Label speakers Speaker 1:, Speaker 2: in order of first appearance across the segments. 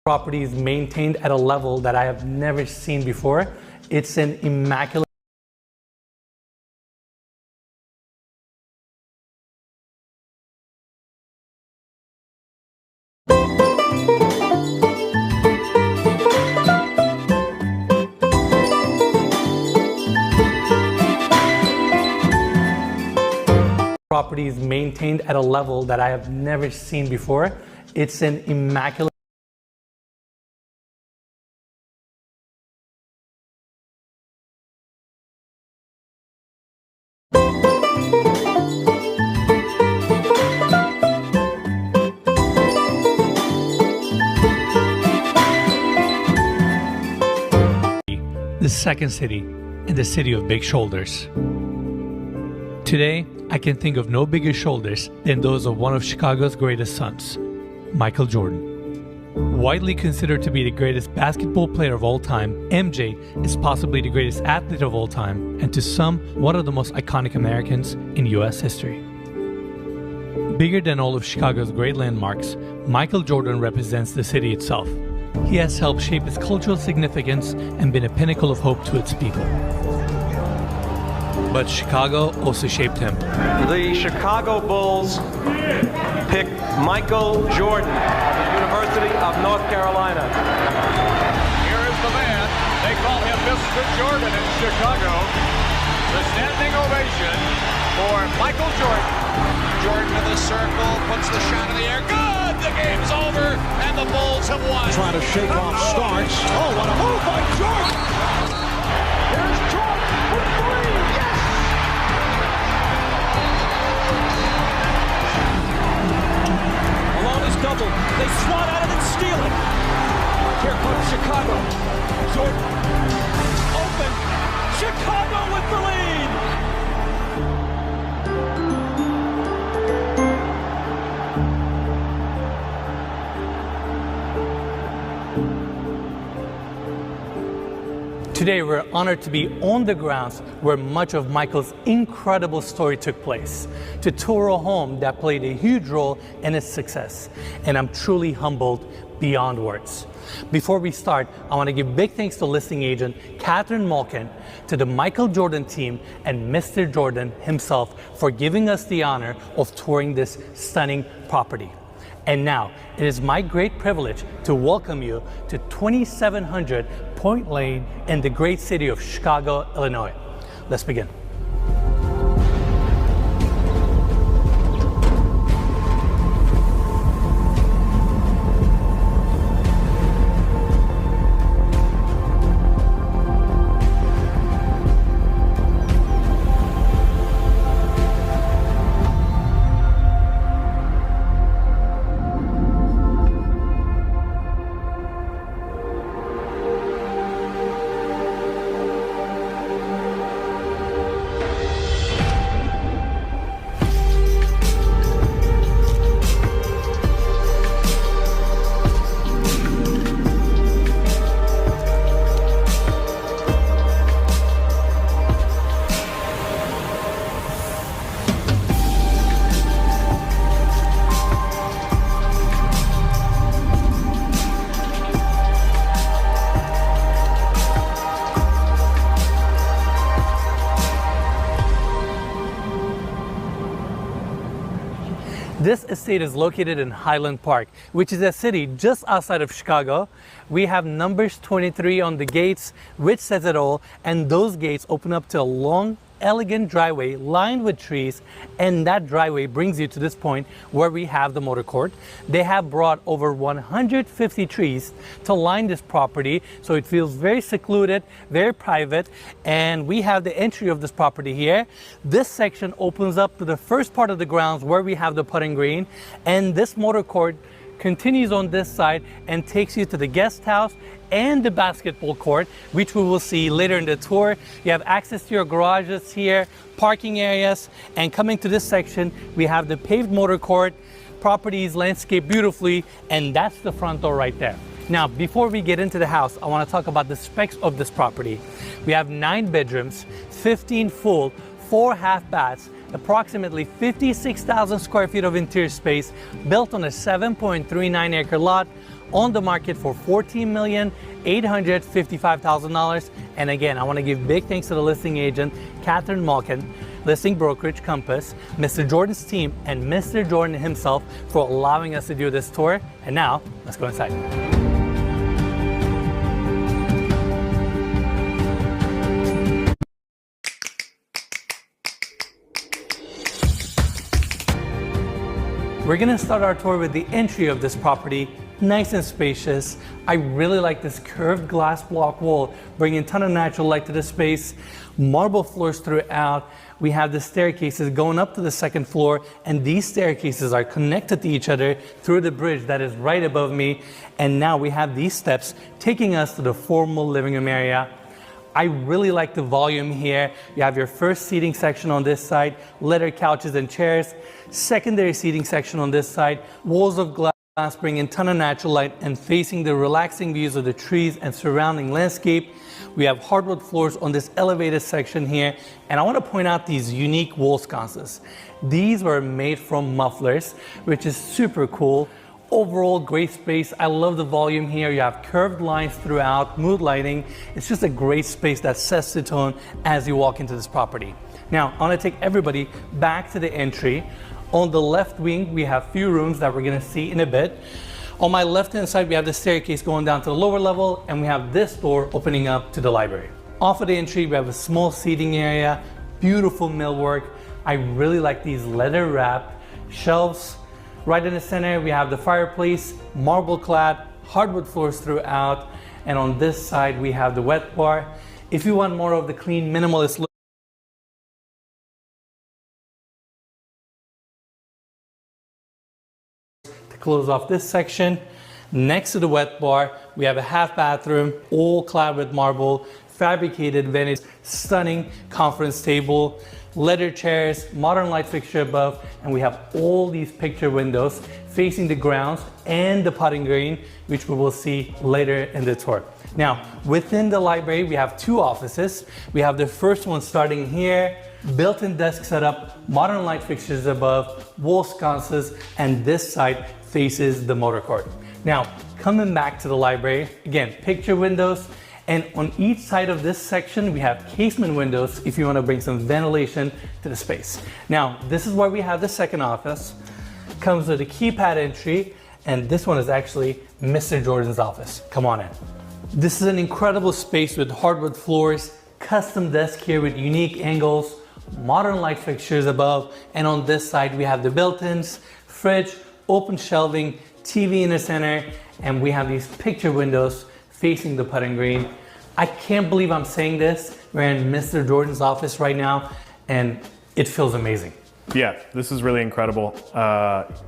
Speaker 1: Property is maintained at a level that I have never seen before. It's an immaculate property is maintained at a level that I have never seen before. It's an immaculate the second city in the city of big shoulders. Today, I can think of no bigger shoulders than those of one of Chicago's greatest sons, Michael Jordan. Widely considered to be the greatest basketball player of all time, MJ is possibly the greatest athlete of all time, and to some, one of the most iconic Americans in US history. Bigger than all of Chicago's great landmarks, Michael Jordan represents the city itself. He has helped shape its cultural significance and been a pinnacle of hope to its people. But Chicago also shaped him.
Speaker 2: The Chicago Bulls picked Michael Jordan of the University of North Carolina.
Speaker 3: Here is the man. They call him Mr. Jordan in Chicago. The standing ovation for Michael Jordan.
Speaker 4: Jordan to the circle, puts the shot in the air. Good! The game's over, and the Bulls have won.
Speaker 5: Trying to shake off Starks. Oh, what a move by Jordan!
Speaker 3: Here's Jordan for three. Yes!
Speaker 5: Along his double. They swat at it and steal it. Here comes Chicago. Jordan. Open. Chicago with the lead.
Speaker 1: Today, we're honored to be on the grounds where much of Michael's incredible story took place, to tour a home that played a huge role in its success. And I'm truly humbled beyond words. Before we start, I want to give big thanks to listing agent Catherine Malkin, to the Michael Jordan team, and Mr. Jordan himself for giving us the honor of touring this stunning property. And now, it is my great privilege to welcome you to 2700 Point Lane in the great city of Chicago, Illinois. Let's begin. This estate is located in Highland Park, which is a city just outside of Chicago. We have numbers 23 on the gates, which says it all, and those gates open up to a long, elegant driveway lined with trees, and that driveway brings you to this point where we have the motor court. They have brought over 150 trees to line this property, so it feels very secluded, very private, and we have the entry of this property here. This section opens up to the first part of the grounds where we have the putting green, and this motor court continues on this side and takes you to the guest house and the basketball court, which we will see later in the tour. You have access to your garages here, parking areas, and coming to this section, we have the paved motor court. Property is landscaped beautifully, and that's the front door right there. Now, before we get into the house, I want to talk about the specs of this property. We have 9 bedrooms, 15 full, 4 half baths, approximately 56,000 square feet of interior space, built on a 7.39 acre lot, on the market for $14,855,000. And again, I want to give big thanks to the listing agent, Catherine Malkin, Listing Brokerage Compass, Mr. Jordan's team, and Mr. Jordan himself for allowing us to do this tour. And now, let's go inside. We're gonna start our tour with the entry of this property. Nice and spacious. I really like this curved glass block wall, bringing a ton of natural light to the space. Marble floors throughout. We have the staircases going up to the second floor, and these staircases are connected to each other through the bridge that is right above me. And now we have these steps taking us to the formal living room area. I really like the volume here. You have your first seating section on this side, leather couches and chairs. Secondary seating section on this side, walls of glass bringing a ton of natural light and facing the relaxing views of the trees and surrounding landscape. We have hardwood floors on this elevated section here. And I want to point out these unique wall sconces. These were made from mufflers, which is super cool. Overall, great space. I love the volume here. You have curved lines throughout, mood lighting. It's just a great space that sets the tone as you walk into this property. Now, I want to take everybody back to the entry. On the left wing, we have few rooms that we're going to see in a bit. On my left-hand side, we have the staircase going down to the lower level, and we have this door opening up to the library. Off of the entry, we have a small seating area, beautiful millwork. I really like these leather-wrapped shelves. Right in the center, we have the fireplace, marble clad, hardwood floors throughout. And on this side, we have the wet bar. If you want more of the clean, minimalist look, to close off this section, next to the wet bar, we have a half bathroom, all clad with marble, fabricated vanity, stunning conference table, leather chairs, modern light fixture above, and we have all these picture windows facing the grounds and the potting green, which we will see later in the tour. Now, within the library, we have two offices. We have the first one starting here, built-in desk setup, modern light fixtures above, wall sconces, and this side faces the motor court. Now, coming back to the library, again, picture windows, and on each side of this section, we have casement windows if you want to bring some ventilation to the space. Now, this is where we have the second office. Comes with a keypad entry, and this one is actually Mr. Jordan's office. Come on in. This is an incredible space with hardwood floors, custom desk here with unique angles, modern light fixtures above, and on this side, we have the built-ins, fridge, open shelving, TV in the center, and we have these picture windows facing the putting green. I can't believe I'm saying this. We're in Mr. Jordan's office right now, and it feels amazing.
Speaker 6: Yeah, this is really incredible.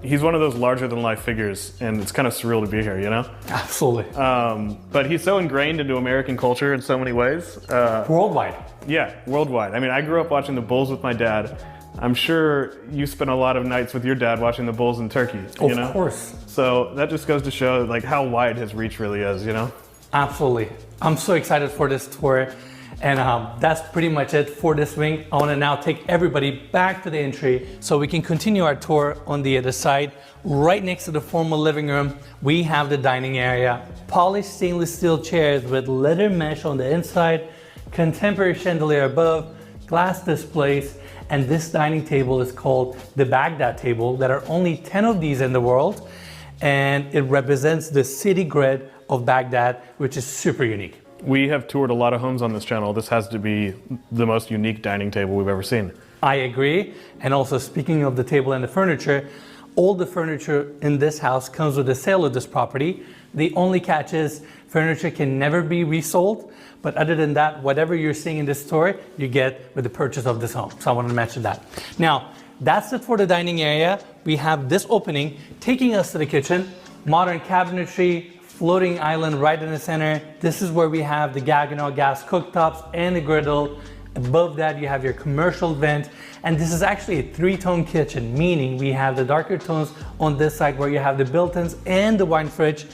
Speaker 6: He's one of those larger than life figures, and it's kind of surreal to be here, you know?
Speaker 1: Absolutely.
Speaker 6: But he's so ingrained into American culture in so many ways.
Speaker 1: Worldwide.
Speaker 6: Yeah, worldwide. I mean, I grew up watching the Bulls with my dad. I'm sure you spent a lot of nights with your dad watching the Bulls in Turkey, you know?
Speaker 1: Of course.
Speaker 6: So that just goes to show like how wide his reach really is, you know?
Speaker 1: Absolutely. I'm so excited for this tour. And that's pretty much it for this wing. I want to now take everybody back to the entry so we can continue our tour on the other side. Right next to the formal living room, we have the dining area. Polished stainless steel chairs with leather mesh on the inside, contemporary chandelier above, glass displays, and this dining table is called the Baghdad table. There are only 10 of these in the world, and it represents the city grid of Baghdad, which is super unique.
Speaker 6: We have toured a lot of homes on this channel. This has to be the most unique dining table we've ever seen.
Speaker 1: I agree. And also, speaking of the table and the furniture, all the furniture in this house comes with the sale of this property. The only catch is furniture can never be resold. But other than that, whatever you're seeing in this tour, you get with the purchase of this home. So I wanted to mention that. Now, that's it for the dining area. We have this opening taking us to the kitchen. Modern cabinetry, floating island right in the center. This is where we have the Gaggenau gas cooktops and the griddle. Above that, you have your commercial vent. And this is actually a three-tone kitchen, meaning we have the darker tones on this side where you have the built-ins and the wine fridge.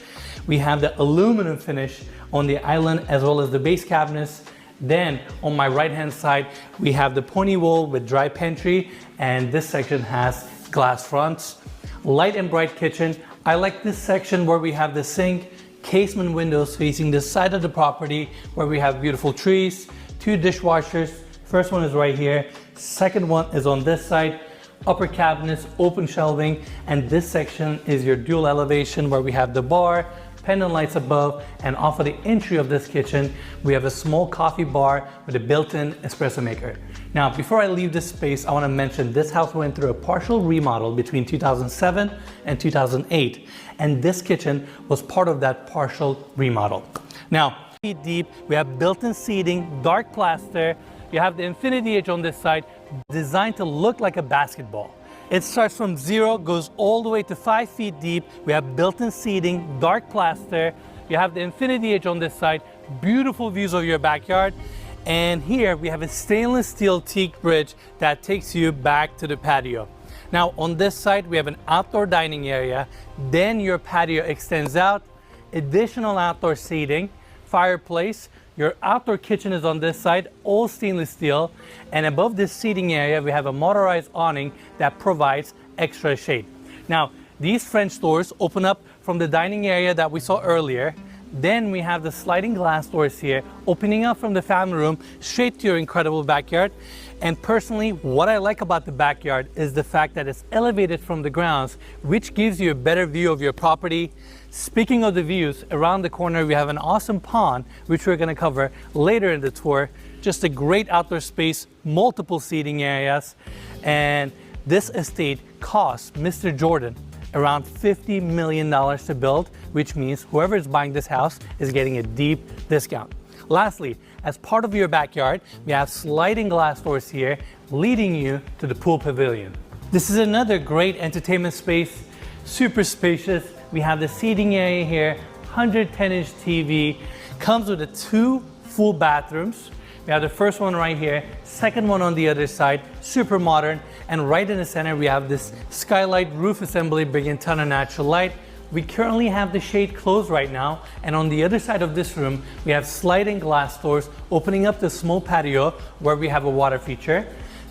Speaker 1: We have the aluminum finish on the island as well as the base cabinets. Then on my right-hand side, we have the pony wall with dry pantry, and this section has glass fronts. Light and bright kitchen. I like this section where we have the sink, casement windows facing the side of the property where we have beautiful trees, 2 dishwashers. First one is right here. Second one is on this side. Upper cabinets, open shelving, and this section is your dual elevation where we have the bar, pendant lights above, and off of the entry of this kitchen, we have a small coffee bar with a built-in espresso maker. Now, before I leave this space, I want to mention this house went through a partial remodel between 2007 and 2008, and this kitchen was part of that partial remodel. Now, feet deep, we have built-in seating, dark plaster. You have the infinity edge on this side, designed to look like a basketball. It starts from 0, goes all the way to 5 feet deep. We have built-in seating, dark plaster. You have the infinity edge on this side, beautiful views of your backyard. And here we have a stainless steel teak bridge that takes you back to the patio. Now on this side, we have an outdoor dining area. Then your patio extends out, additional outdoor seating, fireplace. Your outdoor kitchen is on this side, all stainless steel. And above this seating area, we have a motorized awning that provides extra shade. Now, these French doors open up from the dining area that we saw earlier. Then we have the sliding glass doors here, opening up from the family room straight to your incredible backyard. And personally, what I like about the backyard is the fact that it's elevated from the grounds, which gives you a better view of your property. Speaking of the views, around the corner we have an awesome pond, which we're going to cover later in the tour. Just a great outdoor space, multiple seating areas, and this estate cost Mr. Jordan around $50 million to build, which means whoever is buying this house is getting a deep discount. Lastly, as part of your backyard, we have sliding glass doors here leading you to the pool pavilion. This is another great entertainment space, super spacious. We have the seating area here, 110-inch TV, comes with 2 full bathrooms. We have the first one right here, second one on the other side, super modern, and right in the center we have this skylight roof assembly bringing a ton of natural light. We currently have the shade closed right now, and on the other side of this room we have sliding glass doors opening up the small patio where we have a water feature.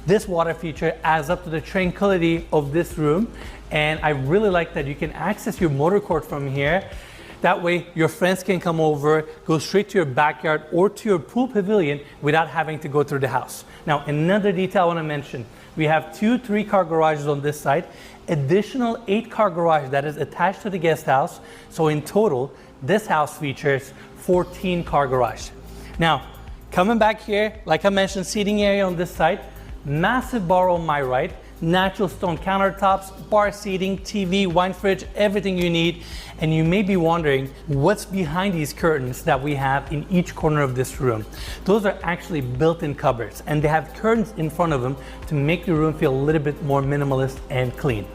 Speaker 1: This water feature adds up to the tranquility of this room, and I really like that you can access your motor court from here. That way your friends can come over, go straight to your backyard or to your pool pavilion without having to go through the house. Now, another detail I want to mention, we have 2 3-car garages on this side, additional 8-car garage that is attached to the guest house. So in total, this house features 14-car garage. Now, coming back here, like I mentioned, seating area on this side, massive bar on my right, natural stone countertops, bar seating, TV, wine fridge, everything you need. And you may be wondering what's behind these curtains that we have in each corner of this room. Those are actually built-in cupboards, and they have curtains in front of them to make the room feel a little bit more minimalist and clean.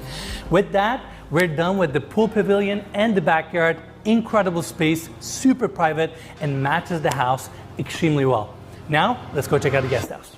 Speaker 1: With that, we're done with the pool pavilion and the backyard. Incredible space, super private, and matches the house extremely well. Now, let's go check out the guest house.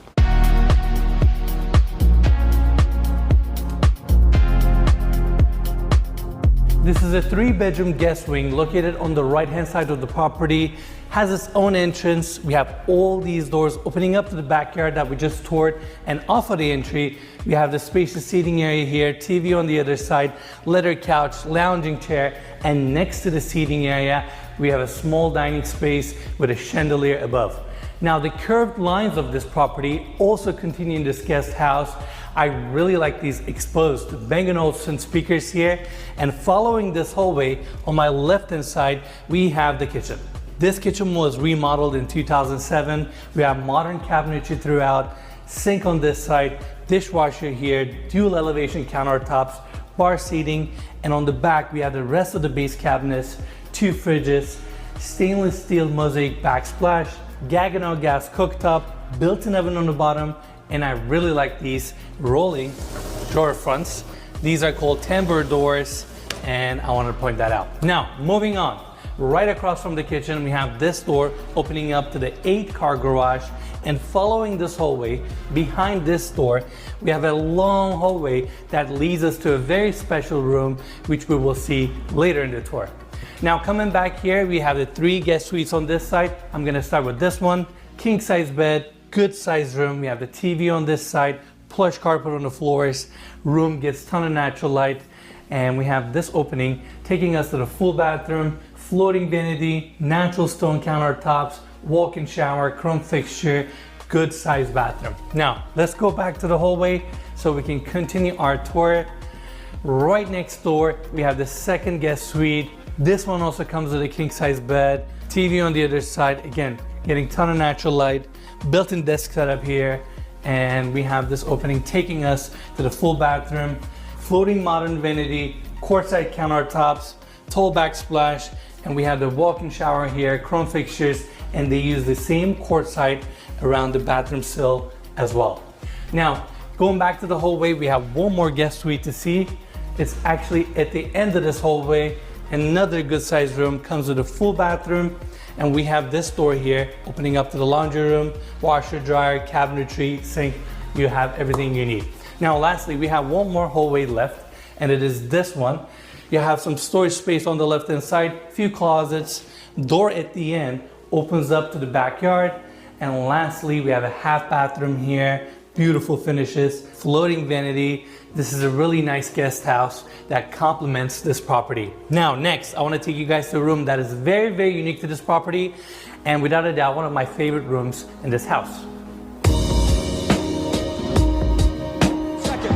Speaker 1: This is a 3-bedroom guest wing located on the right-hand side of the property. Has its own entrance. We have all these doors opening up to the backyard that we just toured, and off of the entry, we have the spacious seating area here, TV on the other side, leather couch, lounging chair, and next to the seating area, we have a small dining space with a chandelier above. Now, the curved lines of this property also continue in this guest house. I really like these exposed Bang & Olufsen speakers here. And following this hallway, on my left-hand side, we have the kitchen. This kitchen was remodeled in 2007. We have modern cabinetry throughout, sink on this side, dishwasher here, dual elevation countertops, bar seating, and on the back, we have the rest of the base cabinets, 2 fridges, stainless steel mosaic backsplash, Gaggenau gas cooktop, built-in oven on the bottom, and I really like these rolling drawer fronts. These are called tambour doors, and I wanted to point that out. Now, moving on. Right across from the kitchen, we have this door opening up to the 8-car garage, and following this hallway, behind this door, we have a long hallway that leads us to a very special room, which we will see later in the tour. Now, coming back here, we have the 3 guest suites on this side. I'm gonna start with this one. King size bed, good sized room. We have the TV on this side, plush carpet on the floors. Room gets ton of natural light. and we have this opening taking us to the full bathroom, floating vanity, natural stone countertops, walk-in shower, chrome fixture, good sized bathroom. Now, let's go back to the hallway so we can continue our tour. Right next door, we have the second guest suite. This one also comes with a king size bed, TV on the other side. Again, getting ton of natural light, built-in desk setup here, and we have this opening taking us to the full bathroom, floating modern vanity, quartzite countertops, tall backsplash, and we have the walk-in shower here, chrome fixtures, and they use the same quartzite around the bathroom sill as well. Now, going back to the hallway, we have one more guest suite to see. It's actually at the end of this hallway. Another good sized room, comes with a full bathroom, and we have this door here opening up to the laundry room, washer, dryer, cabinetry, sink. You have everything you need. Now lastly, we have one more hallway left, and it is this one. You have some storage space on the left hand side, few closets, door at the end opens up to the backyard, and lastly we have a half bathroom here, beautiful finishes, floating vanity. This is a really nice guest house that complements this property. Now next, I want to take you guys to a room that is very, very unique to this property, and without a doubt one of my favorite rooms in this house.